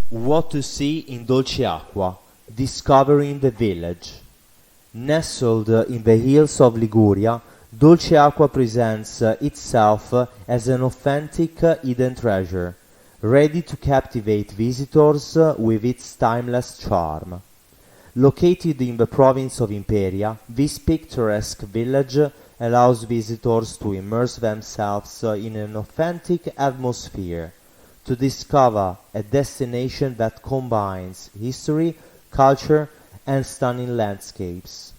What to see in Dolceacqua, discovering the village. Nestled in the hills of Liguria, Dolceacqua presents itself as an authentic hidden treasure, ready to captivate visitors with its timeless charm. Located in the province of Imperia, this picturesque village allows visitors to immerse themselves in an authentic atmosphere, to discover a destination that combines history, culture, and stunning landscapes.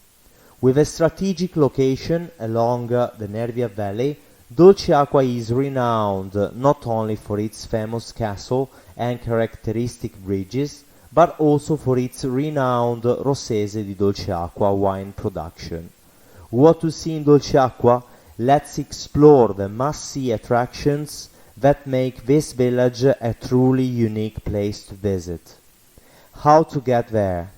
With a strategic location along the Nervia Valley, Dolceacqua is renowned not only for its famous castle and characteristic bridges, but also for its renowned Rossese di Dolceacqua wine production. What to see in Dolceacqua? Let's explore the must-see attractions that make this village a truly unique place to visit. How to get there?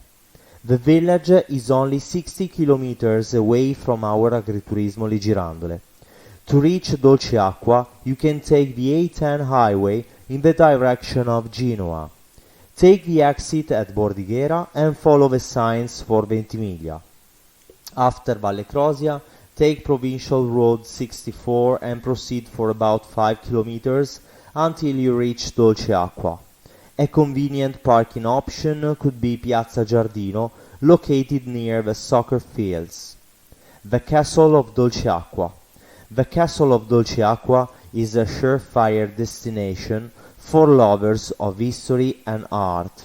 The village is only 60 kilometers away from our agriturismo Le Girandole. To reach Dolceacqua, you can take the A10 highway in the direction of Genoa. Take the exit at Bordighera and follow the signs for Ventimiglia. After Valle Crosia, take Provincial Road 64 and proceed for about 5 kilometers until you reach Dolceacqua. A convenient parking option could be Piazza Giardino, located near the soccer fields. The Castle of Dolceacqua. The Castle of Dolceacqua is a surefire destination for lovers of history and art.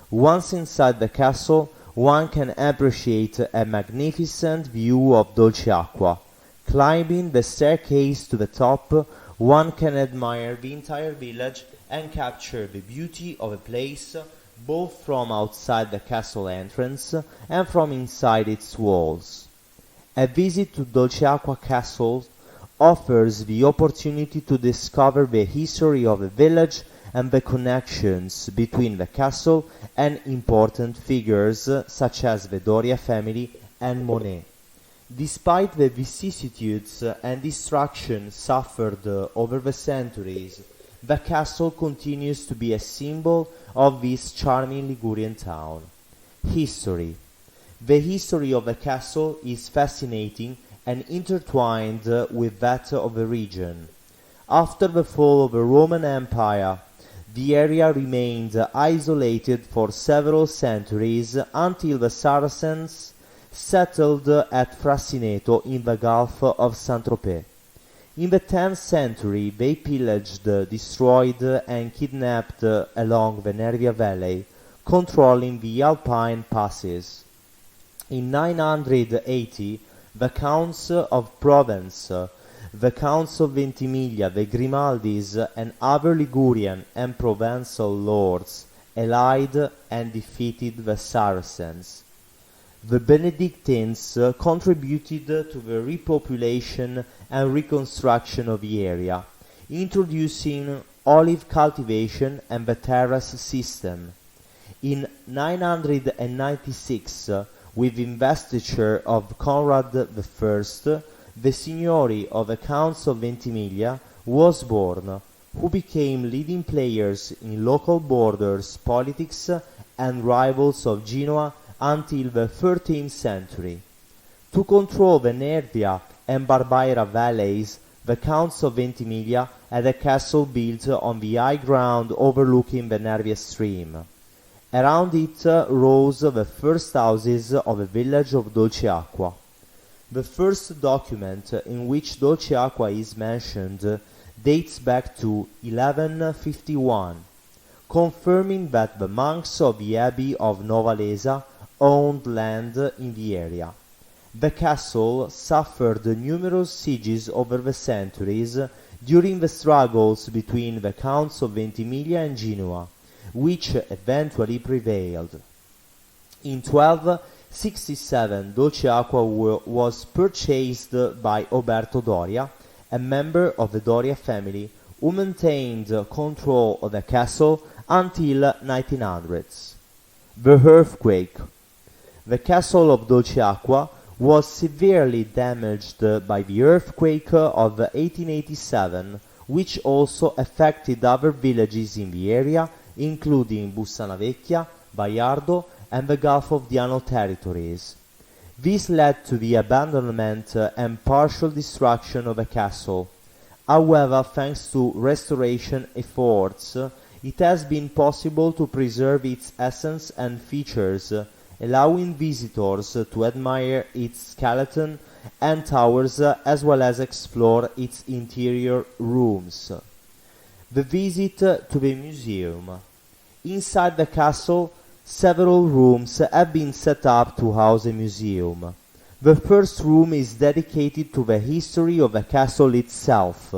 Once inside the castle, one can appreciate a magnificent view of Dolceacqua. Climbing the staircase to the top, one can admire the entire village and capture the beauty of a place both from outside the castle entrance and from inside its walls. A visit to Dolceacqua Castle offers the opportunity to discover the history of the village and the connections between the castle and important figures such as the Doria family and Monet. Despite the vicissitudes and destruction suffered over the centuries, the castle continues to be a symbol of this charming Ligurian town. History. The history of the castle is fascinating and intertwined with that of the region. After the fall of the Roman Empire, the area remained isolated for several centuries until the Saracens settled at Frasineto in the Gulf of Saint-Tropez. In the 10th century, they pillaged, destroyed, and kidnapped along the Nervia Valley, controlling the Alpine passes. In 980, the Counts of Provence, the Counts of Ventimiglia, the Grimaldis, and other Ligurian and Provençal lords allied and defeated the Saracens. The Benedictines contributed to the repopulation and reconstruction of the area, introducing olive cultivation and the terrace system. In 996, with investiture of Conrad I, the Signory of the Counts of Ventimiglia was born, who became leading players in local borders politics and rivals of Genoa until the 13th century. To control the Nervia and Barbaira valleys, the Counts of Ventimiglia had a castle built on the high ground overlooking the Nervia stream. Around it rose the first houses of the village of Dolceacqua. The first document in which Dolceacqua is mentioned dates back to 1151, confirming that the monks of the Abbey of Novalesa owned land in the area. The castle suffered numerous sieges over the centuries during the struggles between the Counts of Ventimiglia and Genoa, which eventually prevailed. In 1267, Dolceacqua was purchased by Oberto Doria, a member of the Doria family, who maintained control of the castle until 1900s. The earthquake. The castle of Dolceacqua was severely damaged by the earthquake of 1887, which also affected other villages in the area, including Bussana Vecchia, Baiardo, and the Gulf of Diano territories. This led to the abandonment and partial destruction of the castle. However, thanks to restoration efforts, it has been possible to preserve its essence and features, allowing visitors to admire its skeleton and towers as well as explore its interior rooms. The visit to the museum. Inside the castle, several rooms have been set up to house a museum. The first room is dedicated to the history of the castle itself,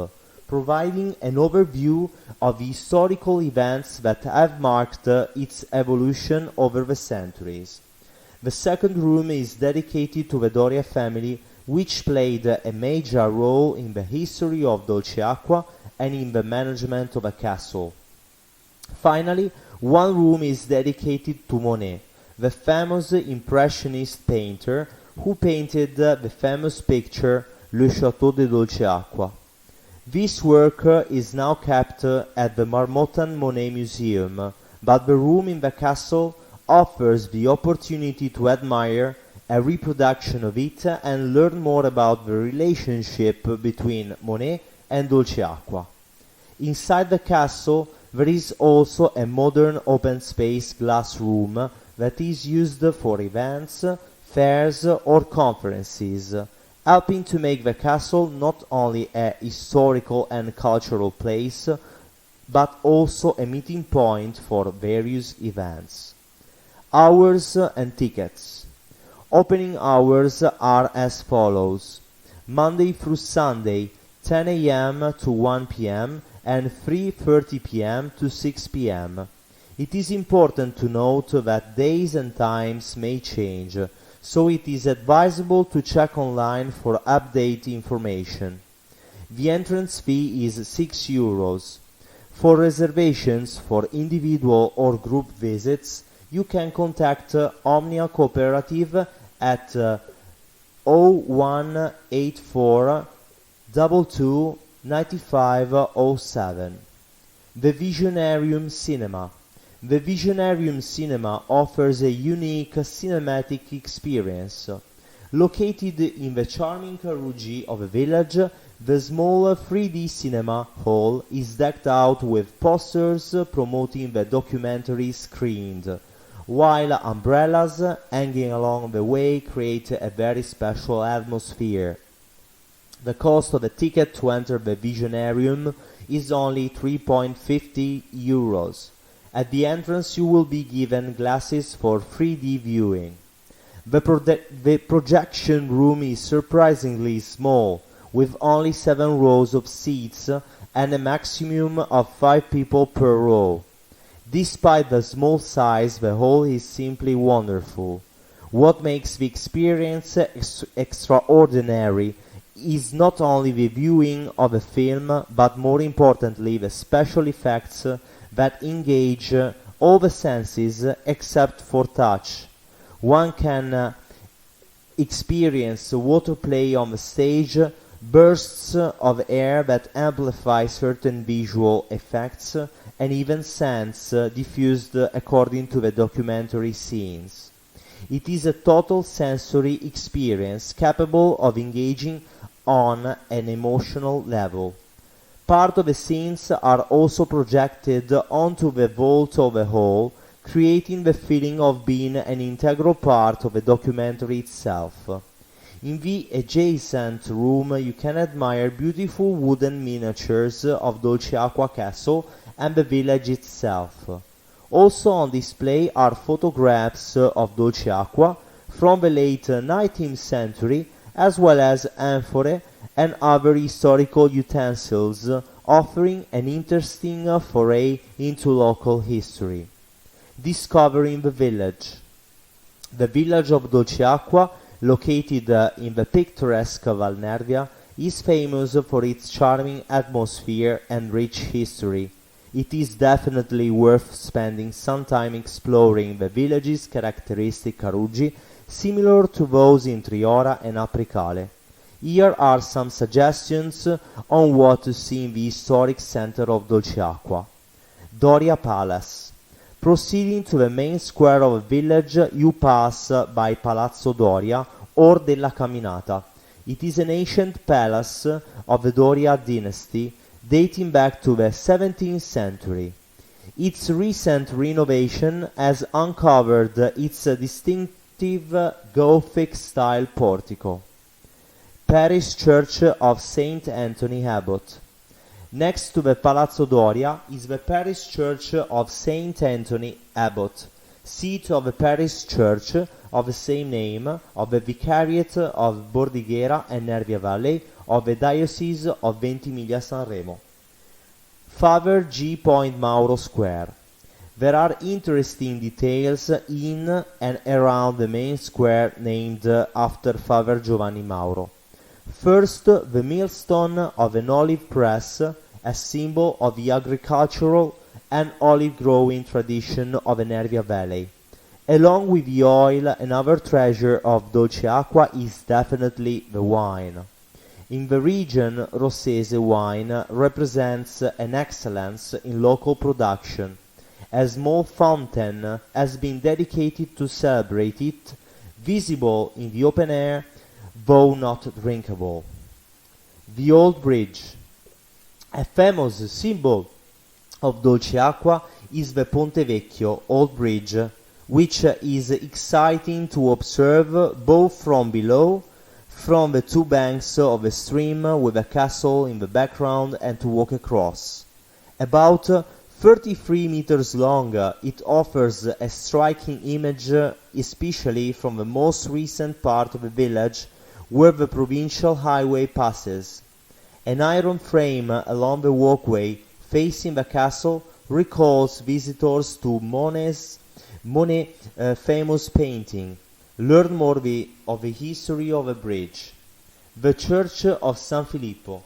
providing an overview of the historical events that have marked its evolution over the centuries. The second room is dedicated to the Doria family, which played a major role in the history of Dolceacqua and in the management of the castle. Finally, one room is dedicated to Monet, the famous Impressionist painter who painted the famous picture Le Château de Dolceacqua. This work is now kept at the Marmottan Monet Museum, but the room in the castle offers the opportunity to admire a reproduction of it and learn more about the relationship between Monet and Dolceacqua. Inside the castle, there is also a modern open space glass room that is used for events, fairs or conferences, helping to make the castle not only a historical and cultural place, but also a meeting point for various events. Hours and tickets. Opening hours are as follows: Monday through Sunday, 10 a.m. to 1 p.m. and 3:30 p.m. to 6 p.m. It is important to note that days and times may change, so it is advisable to check online for update information. The entrance fee is €6. For reservations for individual or group visits, you can contact Omnia Cooperative at 0184 22 9507. The Visionarium Cinema. The Visionarium Cinema offers a unique cinematic experience. Located in the charming Carugi of a village, the small 3D cinema hall is decked out with posters promoting the documentary screened, while umbrellas hanging along the way create a very special atmosphere. The cost of a ticket to enter the Visionarium is only €3.50. At the entrance you will be given glasses for 3D viewing. The projection room is surprisingly small, with only 7 rows of seats and a maximum of 5 people per row. Despite the small size, the hall is simply wonderful. What makes the experience extraordinary is not only the viewing of a film, but more importantly the special effects that engage all the senses except for touch. One can experience water play on the stage, bursts of air that amplify certain visual effects, and even scents diffused according to the documentary scenes. It is a total sensory experience capable of engaging on an emotional level. Part of the scenes are also projected onto the vault of the hall, creating the feeling of being an integral part of the documentary itself. In the adjacent room you can admire beautiful wooden miniatures of Dolceacqua Castle and the village itself. Also on display are photographs of Dolceacqua from the late 19th century, as well as amphorae and other historical utensils, offering an interesting foray into local history. Discovering the village. The village of Dolceacqua, located in the picturesque Val Nervia, is famous for its charming atmosphere and rich history. It is definitely worth spending some time exploring the village's characteristic Carugi, similar to those in Triora and Apricale. Here are some suggestions on what to see in the historic center of Dolceacqua. Doria Palace. Proceeding to the main square of the village, you pass by Palazzo Doria or della Caminata. It is an ancient palace of the Doria dynasty dating back to the 17th century. Its recent renovation has uncovered its distinctive Gothic-style portico. Parish Church of St. Anthony Abbot. Next to the Palazzo Doria is the Parish Church of St. Anthony Abbot, seat of the Parish Church of the same name of the Vicariate of Bordighera and Nervia Valley of the Diocese of Ventimiglia Sanremo. Father G. Mauro Square. There are interesting details in and around the main square named after Father Giovanni Mauro. First, the millstone of an olive press, a symbol of the agricultural and olive growing tradition of the Nervia Valley. Along with the oil, another treasure of Dolceacqua is definitely the wine. In the region, Rossese wine represents an excellence in local production. A small fountain has been dedicated to celebrate it, visible in the open air, though not drinkable. The Old Bridge. A famous symbol of Dolceacqua is the Ponte Vecchio Old Bridge, which is exciting to observe both from below, from the two banks of the stream with a castle in the background, and to walk across. About 33 meters long, it offers a striking image, especially from the most recent part of the village where the provincial highway passes. An iron frame along the walkway facing the castle recalls visitors to Monet's famous painting. Learn more of the history of the bridge. The Church of San Filippo.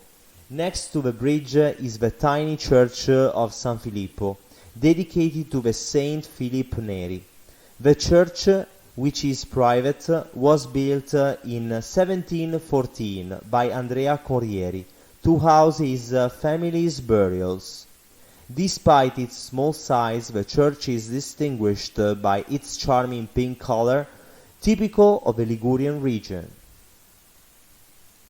Next to the bridge is the tiny Church of San Filippo, dedicated to the Saint Philip Neri. The church, which is private, was built in 1714 by Andrea Corrieri to house his family's burials. Despite its small size, the church is distinguished by its charming pink color, typical of the Ligurian region.